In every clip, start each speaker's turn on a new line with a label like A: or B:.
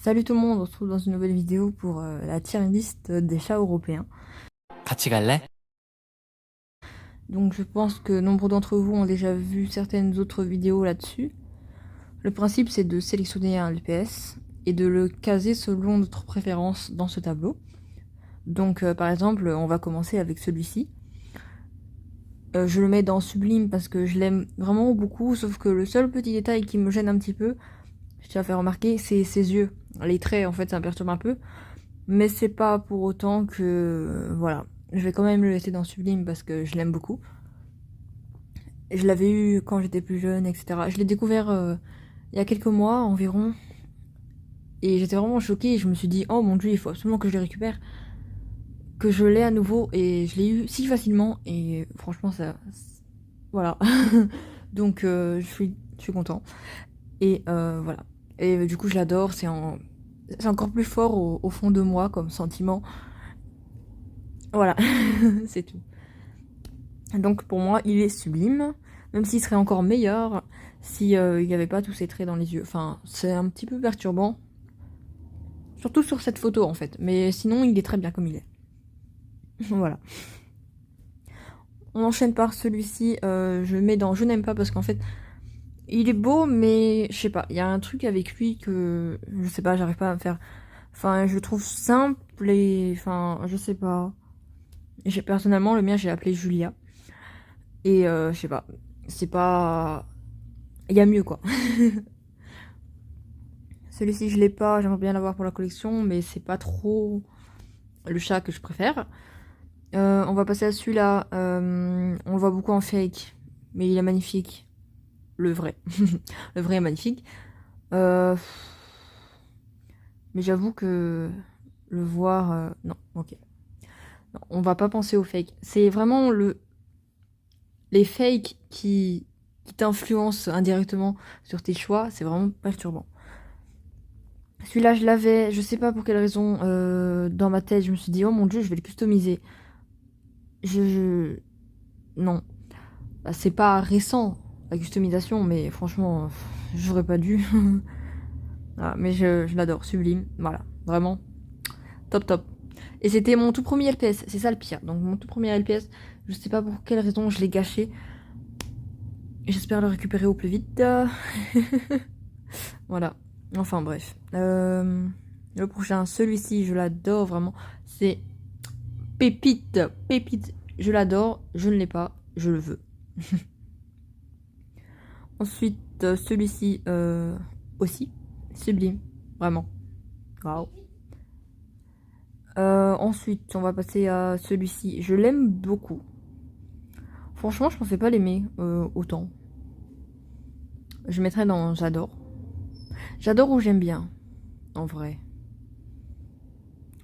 A: Salut tout le monde, on se retrouve dans une nouvelle vidéo pour la tier list des chats européens.
B: 같이 갈래?
A: Donc je pense que nombre d'entre vous ont déjà vu certaines autres vidéos là-dessus. Le principe c'est de sélectionner un LPS et de le caser selon notre préférence dans ce tableau. Donc par exemple, on va commencer avec celui-ci. Je le mets dans Sublime parce que je l'aime vraiment beaucoup, sauf que le seul petit détail qui me gêne un petit peu, je tiens à faire remarquer, c'est ses yeux. Les traits en fait ça me perturbe un peu. Mais c'est pas pour autant que... voilà. Je vais quand même le laisser dans Sublime parce que je l'aime beaucoup. Je l'avais eu quand j'étais plus jeune, etc. Je l'ai découvert il y a quelques mois environ. Et j'étais vraiment choquée. Je me suis dit, oh mon dieu, il faut absolument que je le récupère. Que je l'ai à nouveau. Et je l'ai eu si facilement. Et franchement, ça... voilà. Donc je suis content. Et voilà. Et du coup, je l'adore. C'est encore plus fort au fond de moi comme sentiment. Voilà, c'est tout. Donc pour moi, il est sublime, même s'il serait encore meilleur si il n'y avait pas tous ces traits dans les yeux. Enfin, c'est un petit peu perturbant, surtout sur cette photo en fait. Mais sinon, il est très bien comme il est. Voilà. On enchaîne par celui-ci. Je le mets dans je n'aime pas parce qu'en fait, il est beau, mais je sais pas. Il y a un truc avec lui que je sais pas, j'arrive pas à me faire. Enfin, je le trouve simple et enfin, je sais pas. Personnellement, le mien, j'ai appelé Julia. Et je sais pas. C'est pas. Il y a mieux quoi. Celui-ci, je l'ai pas, j'aimerais bien l'avoir pour la collection, mais c'est pas trop le chat que je préfère. On va passer à celui-là. On le voit beaucoup en fake, mais il est magnifique. Le vrai. Le vrai est magnifique. Euh, Mais j'avoue que le voir... non, ok. Non, on va pas penser au fake. C'est vraiment les fakes qui t'influencent indirectement sur tes choix. C'est vraiment perturbant. Celui-là, je l'avais, je sais pas pour quelle raison, dans ma tête, je me suis dit, oh mon dieu, je vais le customiser. Je... Non. Bah, c'est pas récent, la customisation, mais franchement, j'aurais pas dû. Voilà, mais je l'adore, sublime, voilà, vraiment, top top. Et c'était mon tout premier LPS, c'est ça le pire. Donc mon tout premier LPS, je sais pas pour quelle raison je l'ai gâché. J'espère le récupérer au plus vite. Voilà, enfin bref. Le prochain, celui-ci, je l'adore vraiment. C'est Pépite, Pépite, je l'adore, je ne l'ai pas, je le veux. Ensuite, celui-ci aussi, sublime, vraiment. Waouh. Ensuite, on va passer à celui-ci. Je l'aime beaucoup. Franchement, je pensais pas l'aimer autant. Je mettrais dans j'adore. J'adore ou j'aime bien, en vrai.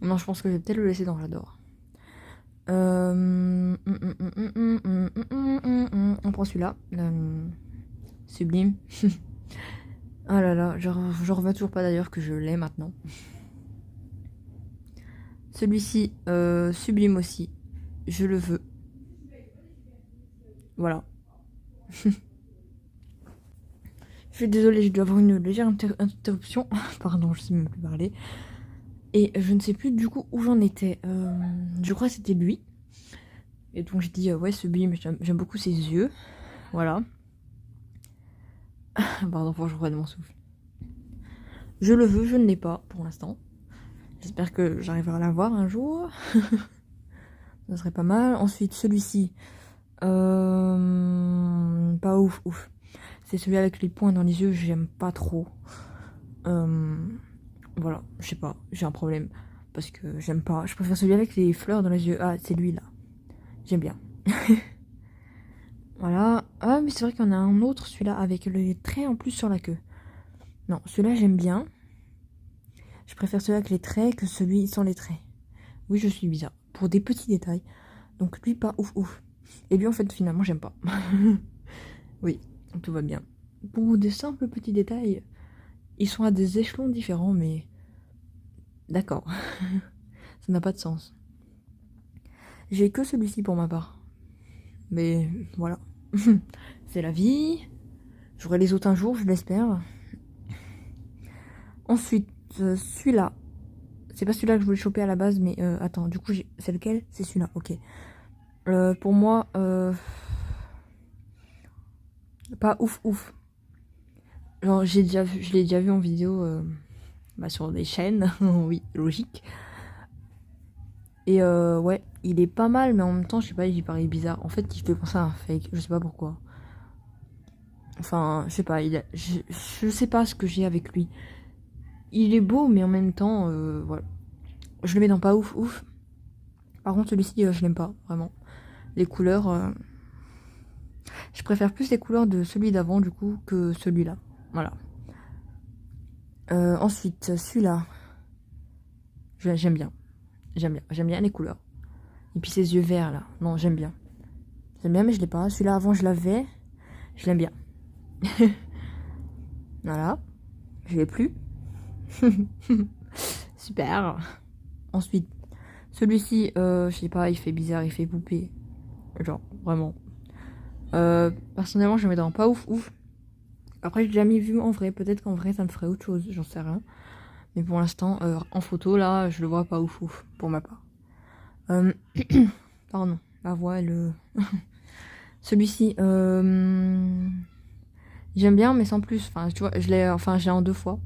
A: Non, je pense que je vais peut-être le laisser dans j'adore. On prend celui-là. Sublime. Ah là là, je reviens toujours pas d'ailleurs que je l'ai maintenant. Celui-ci, sublime aussi. Je le veux. Voilà. Je suis désolée, je dois avoir une légère interruption. Pardon, je sais même plus parler. Et je ne sais plus du coup où j'en étais. Je crois que c'était lui. Et donc je dis, ouais, sublime, j'aime beaucoup ses yeux. Voilà. Pardon, faut que je reprenne mon souffle. Je le veux, je ne l'ai pas pour l'instant. J'espère que j'arriverai à l'avoir un jour. Ça serait pas mal. Ensuite, celui-ci. Pas ouf, ouf. C'est celui avec les points dans les yeux, j'aime pas trop. Voilà, je sais pas, j'ai un problème. Parce que j'aime pas. Je préfère celui avec les fleurs dans les yeux. Ah, c'est lui là. J'aime bien. Voilà. Ah, mais c'est vrai qu'il y en a un autre, celui-là, avec les traits en plus sur la queue. Non, celui-là, j'aime bien. Je préfère celui avec les traits que celui sans les traits. Oui, je suis bizarre. Pour des petits détails. Donc lui, pas ouf ouf. Et lui, en fait, finalement, j'aime pas. Oui, tout va bien. Pour des simples petits détails, ils sont à des échelons différents, mais... D'accord. Ça n'a pas de sens. J'ai que celui-ci pour ma part. Mais voilà. C'est la vie. J'aurai les autres un jour, je l'espère. Ensuite, celui-là. C'est pas celui-là que je voulais choper à la base, mais attends, du coup, c'est lequel? C'est celui-là, ok. Pour moi, pas ouf ouf. Genre, je l'ai déjà vu en vidéo sur des chaînes, oui, logique. Et ouais, il est pas mal, mais en même temps, je sais pas, il paraît bizarre. En fait, il fait penser à un fake, je sais pas pourquoi. Enfin, je sais pas, je sais pas ce que j'ai avec lui. Il est beau, mais en même temps, voilà. Je le mets dans pas ouf ouf. Par contre, celui-ci, je l'aime pas, vraiment. Les couleurs, je préfère plus les couleurs de celui d'avant, du coup, que celui-là. Voilà. Ensuite, celui-là, j'aime bien. J'aime bien les couleurs. Et puis ces yeux verts, là. Non, j'aime bien. J'aime bien, mais je l'ai pas. Celui-là, avant, je l'avais. Je l'aime bien. Voilà. Je l'ai plus. Super. Ensuite, celui-ci, je sais pas, il fait bizarre, il fait poupée. Genre, vraiment. Personnellement, je le mets dans pas ouf ouf. Après, j'ai jamais vu en vrai. Peut-être qu'en vrai, ça me ferait autre chose. J'en sais rien. Mais pour l'instant, en photo, là, je le vois pas ouf ouf, pour ma part. Pardon. La voix, elle... Celui-ci, j'aime bien, mais sans plus. Enfin, tu vois, j'ai en 2 fois.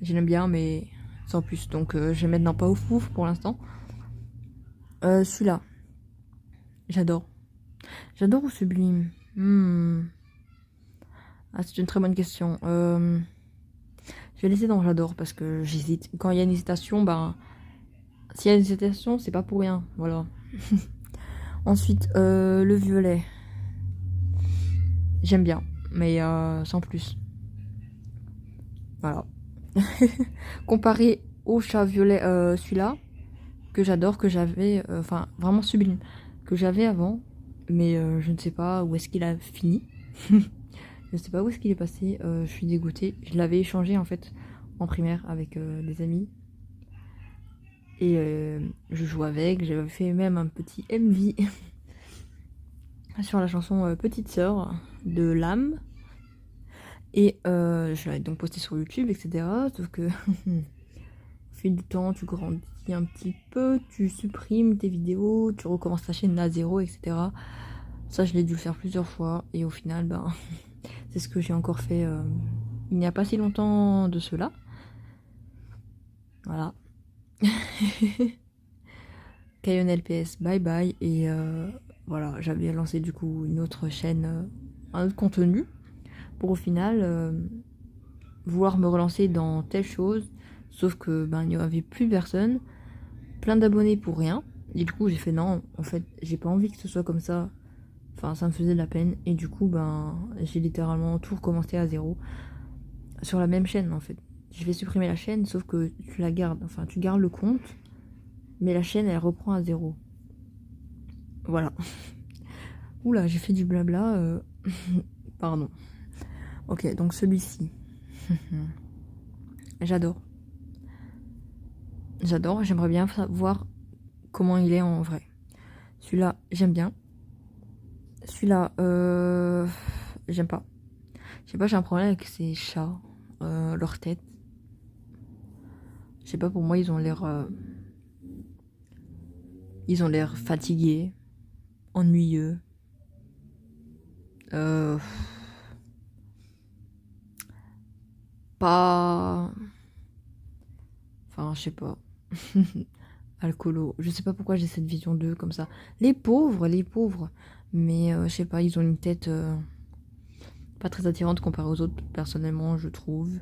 A: Je l'aime bien, mais sans plus. Donc, je vais mettre dans pas ouf ouf pour l'instant. Celui-là, j'adore. J'adore ou sublime? Ah, c'est une très bonne question. Je vais laisser dans j'adore parce que j'hésite. Quand il y a une hésitation, ben, s'il y a une hésitation, c'est pas pour rien. Voilà. Ensuite, le violet. J'aime bien, mais sans plus. Voilà. Comparé au chat violet, celui-là, que j'adore, que j'avais, enfin, vraiment sublime, que j'avais avant, mais je ne sais pas où est-ce qu'il a fini. Je ne sais pas où est-ce qu'il est passé, je suis dégoûtée. Je l'avais échangé en fait en primaire avec des amis. Et je joue avec, j'avais fait même un petit MV sur la chanson Petite Sœur de l'âme. Et je l'avais donc posté sur YouTube, etc. Sauf que au fil du temps, tu grandis un petit peu, tu supprimes tes vidéos, tu recommences ta chaîne à zéro, etc. Ça, je l'ai dû le faire plusieurs fois. Et au final, ben, c'est ce que j'ai encore fait il n'y a pas si longtemps de cela. Voilà. Caillon LPS, bye bye. Et voilà, j'avais lancé du coup une autre chaîne, un autre contenu. Pour au final vouloir me relancer dans telle chose. Sauf que ben il n'y avait plus personne. Plein d'abonnés pour rien. Et du coup j'ai fait non, en fait j'ai pas envie que ce soit comme ça. Enfin ça me faisait de la peine. Et du coup ben j'ai littéralement tout recommencé à zéro. Sur la même chaîne en fait. Je vais supprimer la chaîne sauf que tu la gardes. Enfin tu gardes le compte. Mais la chaîne elle reprend à zéro. Voilà. Oula j'ai fait du blabla. Pardon. Ok donc celui-ci. J'adore. J'adore, j'aimerais bien voir comment il est en vrai. Celui-là, j'aime bien. Celui-là, j'aime pas. Je sais pas, j'ai un problème avec ces chats, leur tête. Je sais pas, pour moi, ils ont l'air fatigués, ennuyeux. Pas... Enfin, je sais pas. Alcoolo. Je sais pas pourquoi j'ai cette vision d'eux comme ça. Les pauvres, les pauvres. Mais je sais pas, ils ont une tête pas très attirante comparée aux autres, personnellement, je trouve.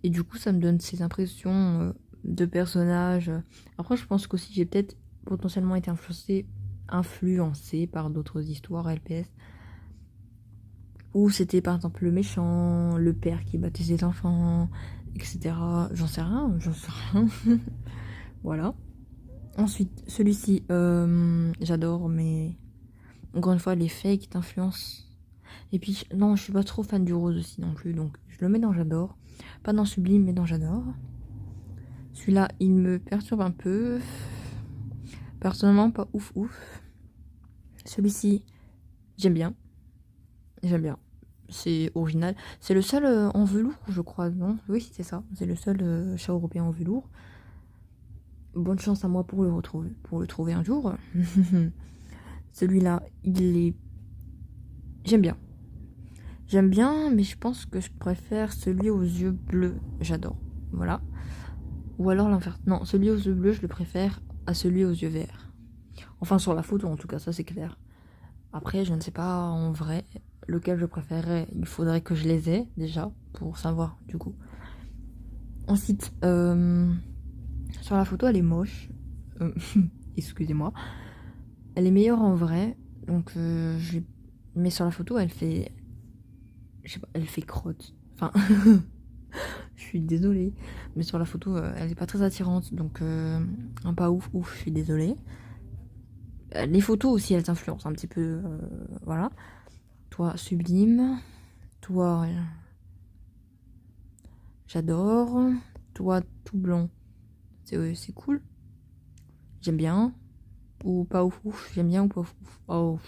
A: Et du coup, ça me donne ces impressions de personnages. Après, je pense qu'aussi j'ai peut-être potentiellement été influencée par d'autres histoires LPS. Où c'était par exemple le méchant, le père qui battait ses enfants, etc. J'en sais rien, j'en sais rien. Voilà. Ensuite, celui-ci, j'adore, mais encore une fois, les fakes t'influencent. Et puis, non, je suis pas trop fan du rose aussi non plus, donc je le mets dans j'adore. Pas dans sublime, mais dans j'adore. Celui-là, il me perturbe un peu. Personnellement, pas ouf ouf. Celui-ci, j'aime bien. J'aime bien. C'est original. C'est le seul en velours, je crois, non? Oui, c'est ça. C'est le seul chat européen en velours. Bonne chance à moi pour le trouver un jour. Celui-là, il est... J'aime bien. J'aime bien, mais je pense que je préfère celui aux yeux bleus. J'adore. Voilà. Ou alors l'inverse. Non, celui aux yeux bleus, je le préfère à celui aux yeux verts. Enfin, sur la photo, en tout cas, ça c'est clair. Après, je ne sais pas en vrai lequel je préférerais. Il faudrait que je les ai déjà pour savoir, du coup. Ensuite, sur la photo, elle est moche. Excusez-moi. Elle est meilleure en vrai. Donc, mais sur la photo, elle fait... Je sais pas, elle fait crotte. Enfin, je suis désolée. Mais sur la photo, elle est pas très attirante. Donc, pas ouf, je suis désolée. Les photos aussi, elles influencent un petit peu. Voilà. Toi, sublime. Toi, j'adore. Toi, tout blanc. C'est cool. J'aime bien. Ou pas ouf. J'aime bien ou pas ouf. Oh.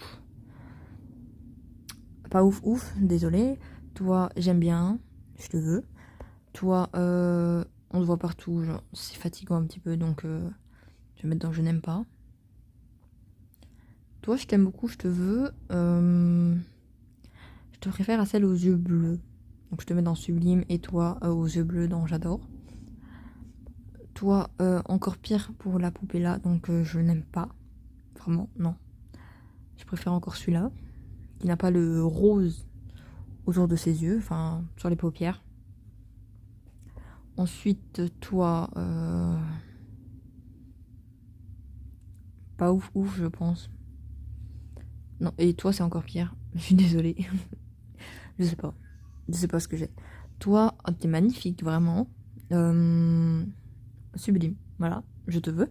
A: Pas ouf. Désolée. Toi, j'aime bien. Je te veux. Toi, on te voit partout. Genre, c'est fatigant un petit peu. Donc, je vais mettre dans je n'aime pas. Toi, je t'aime beaucoup. Je te veux. Je te préfère à celle aux yeux bleus. Donc, je te mets dans sublime. Et toi, aux yeux bleus dans j'adore. Toi, encore pire pour la poupée là, donc je n'aime pas. Vraiment, non. Je préfère encore celui-là, qui n'a pas le rose autour de ses yeux, enfin, sur les paupières. Ensuite, toi, pas ouf, je pense. Non, et toi, c'est encore pire. Je suis désolée. Je sais pas. Je sais pas ce que j'ai. Toi, t'es magnifique, vraiment. Sublime. Voilà, je te veux.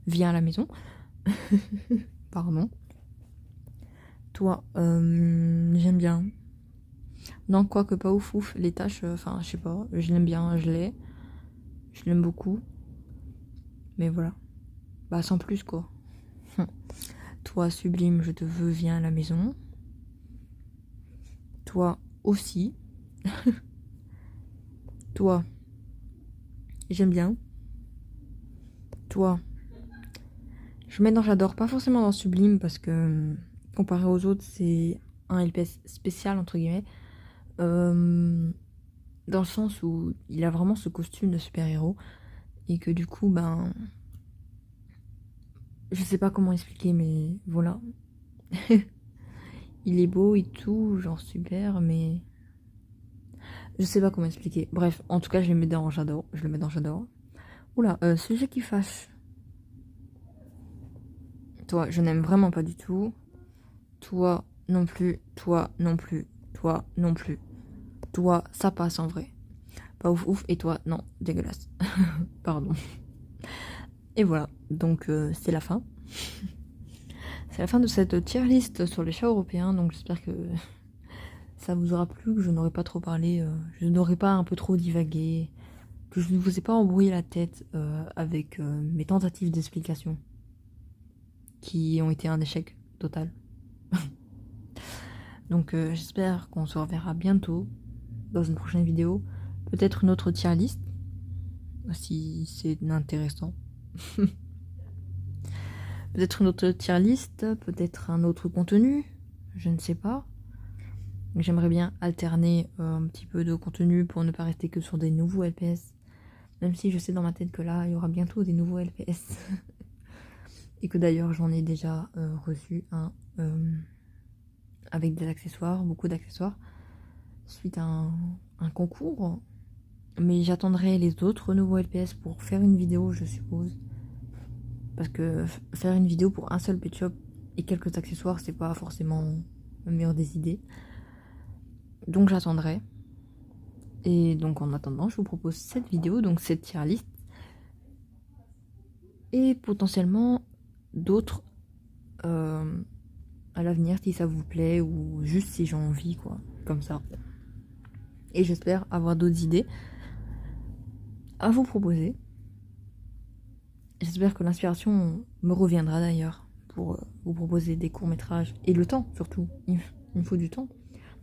A: Viens à la maison. Pardon. Toi, j'aime bien. Non, quoique pas ouf. Les tâches, enfin, je sais pas. Je l'aime bien, je l'ai. Je l'aime beaucoup. Mais voilà. Bah, sans plus, quoi. Toi, sublime, je te veux, viens à la maison. Toi aussi. Toi, j'aime bien. Toi, je mets dans j'adore. Pas forcément dans sublime parce que, comparé aux autres, c'est un LPS spécial, entre guillemets. Dans le sens où il a vraiment ce costume de super-héros. Et que du coup, ben... Je sais pas comment expliquer, mais voilà. Il est beau et tout, genre super, mais... Je sais pas comment expliquer. Bref, en tout cas, je le mets dans j'adore. Je le mets dans j'adore. Oula, sujet qui fâche. Toi, je n'aime vraiment pas du tout. Toi non plus. Toi non plus. Toi non plus. Toi, ça passe en vrai. Pas ouf. Et toi, non, dégueulasse. Pardon. Et voilà, donc c'est la fin. C'est la fin de cette tier list sur les chats européens. Donc j'espère que ça vous aura plu, que je n'aurai pas trop parlé, je n'aurai pas un peu trop divagué, que je ne vous ai pas embrouillé la tête avec mes tentatives d'explication qui ont été un échec total. Donc j'espère qu'on se reverra bientôt dans une prochaine vidéo. Peut-être une autre tier list, si c'est intéressant. Peut-être une autre tier list, peut-être un autre contenu, je ne sais pas. J'aimerais bien alterner un petit peu de contenu pour ne pas rester que sur des nouveaux LPS. Même si je sais dans ma tête que là, il y aura bientôt des nouveaux LPS. Et que d'ailleurs, j'en ai déjà reçu un avec des accessoires, beaucoup d'accessoires, suite à un concours. Mais j'attendrai les autres nouveaux LPS pour faire une vidéo, je suppose. Parce que faire une vidéo pour un seul pet shop et quelques accessoires, c'est pas forcément la meilleure des idées. Donc j'attendrai. Et donc en attendant, je vous propose cette vidéo, donc cette tier list. Et potentiellement d'autres à l'avenir si ça vous plaît ou juste si j'ai envie, quoi. Comme ça. Et j'espère avoir d'autres idées à vous proposer. J'espère que l'inspiration me reviendra d'ailleurs pour vous proposer des courts-métrages. Et le temps surtout. Il me faut du temps.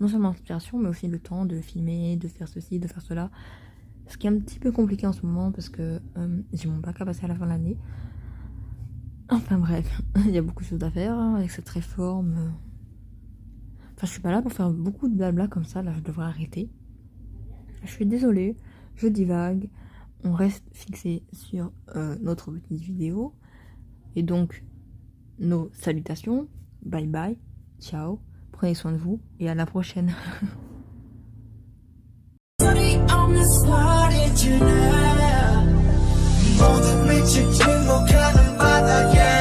A: non seulement l'inspiration, mais aussi le temps de filmer, de faire ceci, de faire cela. Ce qui est un petit peu compliqué en ce moment parce que j'ai mon bac à passer à la fin de l'année. Enfin bref, il y a beaucoup de choses à faire avec cette réforme. Enfin, je suis pas là pour faire beaucoup de blabla comme ça, là je devrais arrêter. Je suis désolée, je divague. On reste fixé sur notre petite vidéo. Et donc, nos salutations. Bye bye, ciao, prenez soin de vous et à la prochaine.
B: 모든 미친 침묵하는 바다에